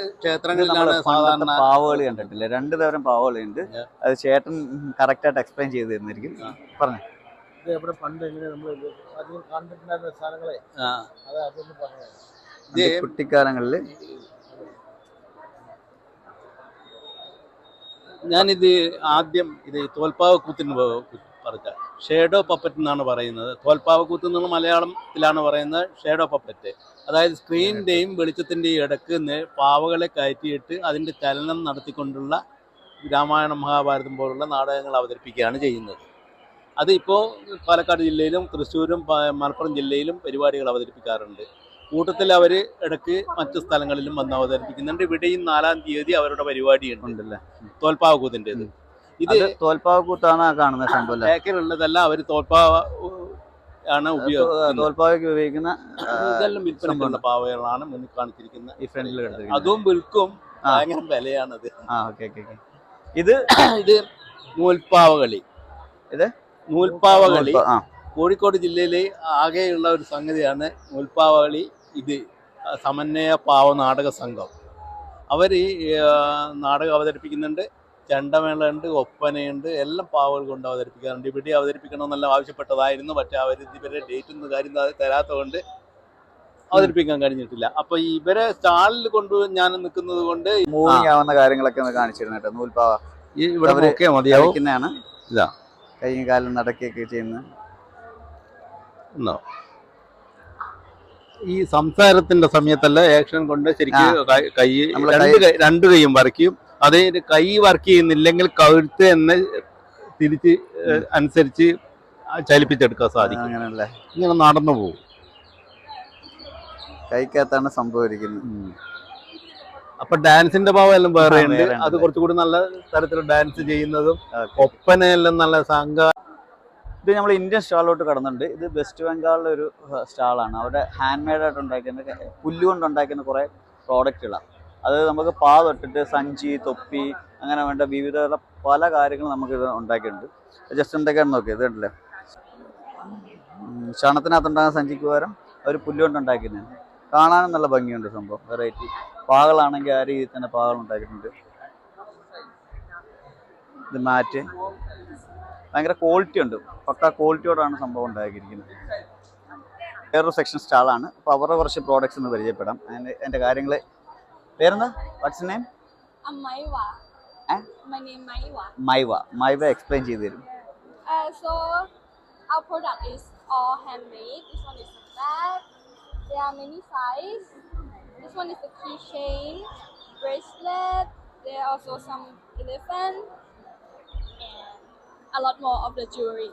ക്ഷേത്രങ്ങളിലാണ് സാധാരണ പാവകളി കണ്ടിട്ടില്ല. രണ്ടു തരം പാവകളി ഉണ്ട്. അത് ചേട്ടൻ കറക്റ്റ് ആയിട്ട് എക്സ്പ്ലെയിൻ ചെയ്ത് തരുന്നതായിരിക്കും. പറഞ്ഞു കുട്ടിക്കാലങ്ങളില് ഞാനിത് ആദ്യം തോൽപ്പാവ് കൂത്തിന് പറഞ്ഞ ഷേഡോ പപ്പറ്റ് എന്നാണ് പറയുന്നത്. തോൽപ്പാവ് കൂത്ത് എന്നുള്ള മലയാളത്തിലാണ് പറയുന്നത് ഷേഡോ പപ്പറ്റ്. അതായത് സ്ക്രീനിന്റെയും വെളിച്ചത്തിന്റെയും ഇടക്ക് പാവകളെ കയറ്റിയിട്ട് അതിന്റെ ചലനം നടത്തിക്കൊണ്ടുള്ള രാമായണം മഹാഭാരതം പോലുള്ള നാടകങ്ങൾ അവതരിപ്പിക്കുകയാണ് ചെയ്യുന്നത്. അതിപ്പോൾ പാലക്കാട് ജില്ലയിലും തൃശ്ശൂരും മലപ്പുറം ജില്ലയിലും പരിപാടികൾ അവതരിപ്പിക്കാറുണ്ട്. കൂട്ടത്തിൽ അവർ ഇടയ്ക്ക് മറ്റു സ്ഥലങ്ങളിലും വന്ന് അവതരിപ്പിക്കുന്നുണ്ട്. ഇവിടെയും 4-ാം തീയതി അവരുടെ പരിപാടി ഉണ്ടല്ലേ തോൽപ്പാവ് കൂത്തിൻ്റെത്. ഇത് തോൽപ്പാവ് കൂത്താണ് കാണുന്ന സംഭവം. ബേക്കറിലുള്ളതല്ല, അവർ തോൽപ്പാവ് ആണ് ഉപയോഗിക്കുന്ന ഇതെല്ലാം വിൽപ്പനയ്ക്കുള്ള പാവകളാണ് മുന്നിൽ കാണിച്ചിരിക്കുന്നത്. ഈ ഫ്രണ്ടിൽ അതും വിൽക്കും. ഭയങ്കര വിലയാണത്. ഇത് ഇത് നൂൽപ്പാവകളി. ഇത് നൂൽപ്പാവകളി കോഴിക്കോട് ജില്ലയിലെ ആകെയുള്ള ഒരു സംഗതിയാണ് നൂൽപ്പാവകളി. ഇത് സമന്വയ പാവ നാടക സംഘം അവർ നാടകം അവതരിപ്പിക്കുന്നുണ്ട്. ചെണ്ടമേളയുണ്ട്, ഒപ്പനയുണ്ട്, എല്ലാം പാവകൾ കൊണ്ട് അവതരിപ്പിക്കാറുണ്ട്. ഇവിടെ അവതരിപ്പിക്കണമെന്നെല്ലാം ആവശ്യപ്പെട്ടതായിരുന്നു. പക്ഷെ അവർ ഇതുവരെ ഡേറ്റൊന്നും കാര്യം തരാത്തതുകൊണ്ട് അവതരിപ്പിക്കാൻ കഴിഞ്ഞിട്ടില്ല. അപ്പൊ ഇവരെ സ്റ്റാളിൽ കൊണ്ട് ഞാൻ നിൽക്കുന്നത് കൊണ്ട് മൂവിങ് ആവുന്ന കാര്യങ്ങളൊക്കെ ഒന്ന് കാണിച്ചിരുന്നു കേട്ടോ. നൂൽപ്പാവ ഇവിടെ നോക്കിയാൽ മതിയാവും. ഇതാ കൈയും കാലും നടക്കുകയൊക്കെ ചെയ്യുന്ന ഈ സംസാരത്തിന്റെ സമയത്തല്ല ആക്ഷൻ കൊണ്ട് ശരിക്കും കൈ രണ്ട് കൈയും വരയ്ക്കും. അതേ കൈ വർക്ക് ചെയ്യുന്നില്ലെങ്കിൽ കഴുത്ത് തന്നെ തിരിച്ച് അനുസരിച്ച് ചലിപ്പിച്ചെടുക്കാൻ സാധിക്കും. അങ്ങനല്ലേ, ഇങ്ങനെ നടന്നു പോകും. കൈക്കകത്താണ് സംഭവിക്കുന്നത്. അപ്പൊ ഡാൻസിന്റെ ഭാവം എല്ലാം വേറെ ഉണ്ട്. അത് കുറച്ചുകൂടി നല്ല തരത്തിൽ ഡാൻസ് ചെയ്യുന്നതും ഒപ്പനയെല്ലാം നല്ല സംഘ. ഇത് നമ്മൾ ഇന്ത്യൻ സ്റ്റാളിലോട്ട് കടന്നുണ്ട്. ഇത് വെസ്റ്റ് ബംഗാളിലെ ഒരു സ്റ്റാളാണ്. അവിടെ ഹാൻഡ് മെയ്ഡായിട്ട് ഉണ്ടാക്കുന്ന പുല്ലുകൊണ്ട് ഉണ്ടാക്കുന്ന കുറേ പ്രോഡക്റ്റുകളാണ്. അത് നമുക്ക് പാ തൊട്ടിട്ട് സഞ്ചി, തൊപ്പി, അങ്ങനെ വേണ്ട വിവിധ പല കാര്യങ്ങളും നമുക്കിത് ഉണ്ടാക്കിയിട്ടുണ്ട്. ജസ്റ്റ് എന്തൊക്കെയാണെന്ന് നോക്കി. ഇത് കണ്ടില്ലേ, ക്ഷണത്തിനകത്തുണ്ടാകുന്ന സഞ്ചിക്ക് പകരം അവർ പുല്ലുകൊണ്ട് ഉണ്ടാക്കുന്നതാണ്. കാണാനും നല്ല ഭംഗിയുണ്ട് സംഭവം. വെറൈറ്റി പാകളാണെങ്കിൽ ആ രീതിയിൽ തന്നെ പാകൾ ഉണ്ടാക്കിയിട്ടുണ്ട്. ഇത് മാറ്റ് ഭയങ്കര ക്വാളിറ്റി ഉണ്ട്. പക്ക ക്വാളിറ്റിയോടാണ് സംഭവം ഉണ്ടാക്കിയിരിക്കുന്നത്. വേറൊരു സെക്ഷൻ സ്റ്റാളാണ്. അപ്പോൾ അവരുടെ കുറച്ച് പ്രോഡക്റ്റ്സ് ഒന്ന് പരിചയപ്പെടാം. എൻ്റെ കാര്യങ്ങൾ പേരെന്താ? Watts name? മൈവ എക്സ്പ്ലെയിൻ ചെയ്തു തരും. So our product is all handmade. This one is the bag. There are many sizes. This one is the keychain, bracelet. There are also some elephant and a lot more of the jewelry.